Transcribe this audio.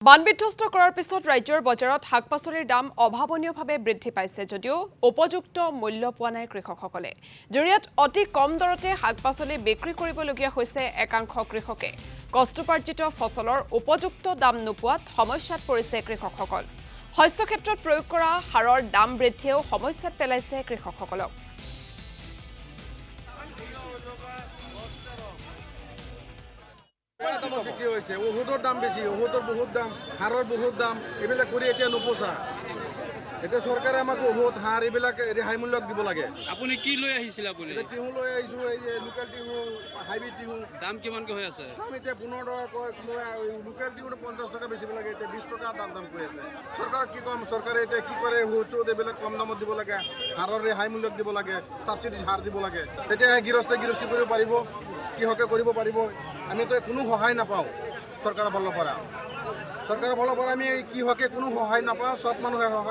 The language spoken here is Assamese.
বান বিধ্বস্ত কৰাৰ পিছত ৰাজ্যৰ বজাৰত শাক-পাচলিৰ দাম অভাৱনীয়ভাৱে বৃদ্ধি পাইছে যদিও উপযুক্ত মূল্য পোৱা নাই কৃষকসকলে। জৰিয়াত অতি কম দৰতে শাক-পাচলি বিক্ৰী কৰিবলগীয়া হৈছে একাংশ কৃষকে। কষ্টপাৰ্জিত ফচলৰ উপযুক্ত দাম নোপোৱাত সমস্যাত পৰিছে কৃষকসকল। শস্য ক্ষেত্ৰত প্ৰয়োগ কৰা সাৰৰ দাম বৃদ্ধিয়েও সমস্যাত পেলাইছে কৃষকসকলক। বিক্রি হয়েছে ওষুধের দাম বেশি, ওষুধের বহুত দাম, হারের বহুত দাম, এইবিলাক করে এতিয়া নোপোসা। এতিয়া সরকারে আমাকে ওষুধ হার এইবিলাক রেহাই মূল্যক দিব লাগে। আপুনি কি লৈ আহিছিল? আপুনি টিহু লৈ আহিছো, এই যে লোকেল টিহু, হাইব্রিড টিহু। দাম কিমানকৈ হৈ আছে? দাম এতিয়া 15 টকা কয়, লোকেল টিহুটো 50 টকা বেচিব লাগে, এতিয়া 20 টকা দাম কৈ আছে। সরকারক কি কম, সরকারে এতিয়া কি কৰে, ঔষধ এইবিলাক কম দামত দিব লাগে, হাৰৰ ৰেহাই মূল্যক দিব লাগে, সাবসিডি হাৰ দিব লাগে, তেতিয়া গৃহস্থী কৰিব পাৰিব, কৃষকে কৰিব পাৰিব। আমি তো কোনো সহায় নাপাওঁ চৰকাৰৰ ফালৰ পৰা। চৰকাৰৰ ফালৰ পৰা আমি কৃষকে কোনো সহায় নাপাওঁ, সব মানুহে সহায়